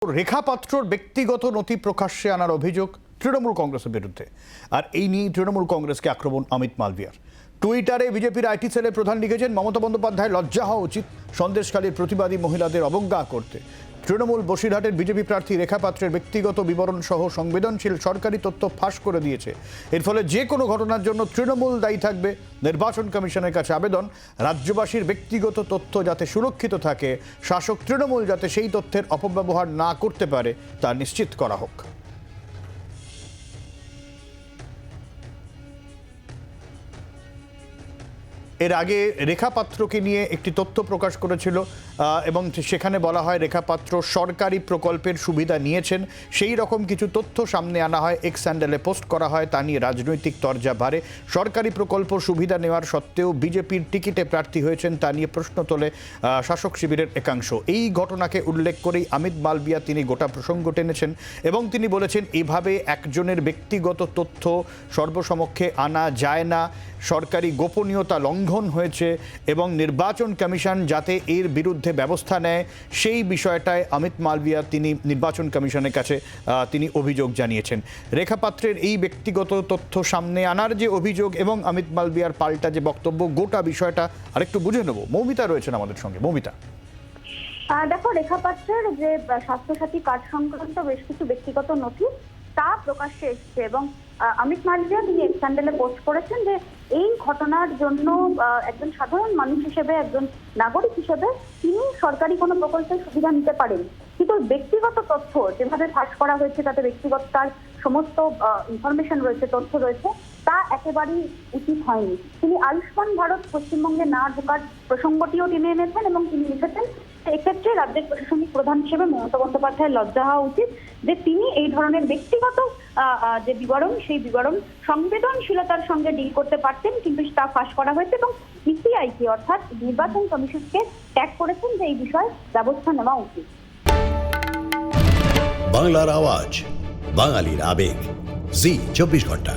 রেখা পাত্রর ব্যক্তিগত নথি প্রকাশ্যে আনার অভিযোগ তৃণমূল কংগ্রেসের বিরুদ্ধে। আর এই নিয়ে তৃণমূল কংগ্রেসকে আক্রমণ অমিত মালভিয়ার। টুইটারে বিজেপির আইটি সেলের প্রধান লিখেছেন, মমতা বন্দ্যোপাধ্যায় লজ্জা হওয়া উচিত সন্দেশখালীর প্রতিবাদী মহিলাদের অবজ্ঞা করতে। তৃণমূল বসিরহাটের বিজেপি প্রার্থী রেখা পাত্রের ব্যক্তিগত বিবরণ সহ সংবেদনশীল সরকারি তথ্য ফাঁস করে দিয়েছে। এর ফলে যে কোনো ঘটনার জন্য তৃণমূল দায়ী থাকবে। নির্বাচন কমিশনের কাছে আবেদন, রাজ্যবাসীর ব্যক্তিগত তথ্য যাতে সুরক্ষিত থাকে, শাসক তৃণমূল যাতে সেই তথ্যের অপব্যবহার না করতে পারে তা নিশ্চিত করা হোক। এর আগে রেখা পাত্রকে নিয়ে একটি তথ্য প্রকাশ করেছিল এবং সেখানে বলা হয় রেখা পাত্র সরকারি প্রকল্পের সুবিধা নিয়েছেন, সেই রকম কিছু তথ্য সামনে আনা হয়, এক্স হ্যান্ডেলে পোস্ট করা হয়। তা নিয়ে রাজনৈতিক তরজা বাড়ে। সরকারি প্রকল্প সুবিধা নেওয়ার সত্ত্বেও বিজেপির টিকিটে প্রার্থী হয়েছেন তা নিয়ে প্রশ্ন তোলে শাসক শিবিরের একাংশ। এই ঘটনাকে উল্লেখ করেই অমিত মালভিয়া তিনি গোটা প্রসঙ্গ টেনেছেন এবং তিনি বলেছেন, এভাবে একজনের ব্যক্তিগত তথ্য সর্বসমক্ষে আনা যায় না। সরকারি গোপনীয়তা লঙ্ঘন হয়েছে এবং নির্বাচন কমিশন যাতে এর বিরুদ্ধে ব্যবস্থা নেয় সেই বিষয়টায় অমিত মালভিয়া তিনি নির্বাচন কমিশনের কাছে তিনি অভিযোগ জানিয়েছেন। রেখা পাত্রের এই ব্যক্তিগত তথ্য সামনে আনার যে অভিযোগ এবং অমিত মালভিয়ার পাল্টা যে বক্তব্য, গোটা বিষয়টা আরেকটু বুঝে নেব। মৌমিতা রয়েছেন আমাদের সঙ্গে। মৌমিতা, দেখো, রেখা পাত্রের যে স্বাস্থ্যসাথী কার্ড সংক্রান্ত বেশ কিছু ব্যক্তিগত নথি তা প্রকাশ্যে এসেছে এবং অমিত মালভিয়া তিনি এক্স হ্যান্ডেলে পোস্ট করেছেন যে এই ঘটনার জন্য একজন সাধারণ মানুষ হিসেবে, একজন নাগরিক হিসেবে তিনি সরকারি কোনো প্রকল্পের সুবিধা নিতে পারেন, কিন্তু ব্যক্তিগত তথ্য যেভাবে ফাঁস করা হয়েছে তাতে ব্যক্তিগত তার সমস্ত ইনফরমেশন রয়েছে, তথ্য রয়েছে, তা একেবারেই উচিত হয়নি। তিনি আয়ুষ্মান ভারত পশ্চিমবঙ্গে না ঢোকার প্রসঙ্গটিও টেনে এনেছেন এবং তিনি লিখেছেন এক্ষেত্রে রাজ্যের প্রশাসনিক প্রধান হিসেবে মমতা বন্দ্যোপাধ্যায়ের লজ্জা হওয়া উচিত যে তিনি এই ধরনের ব্যক্তিগত যে বিবরণ, সেই বিবরণ সংবেদনশীলতার সঙ্গে ডিল করতে পারতেন, কিন্তু তা ফাঁস করা হয়েছে এবং ইসিআইকে অর্থাৎ নির্বাচন কমিশনকে ট্যাগ করেছেন যে এই বিষয়ে ব্যবস্থা নেওয়া উচিত। বাংলার আওয়াজ, বাঙালির আবেগ, জি 24 ঘন্টা।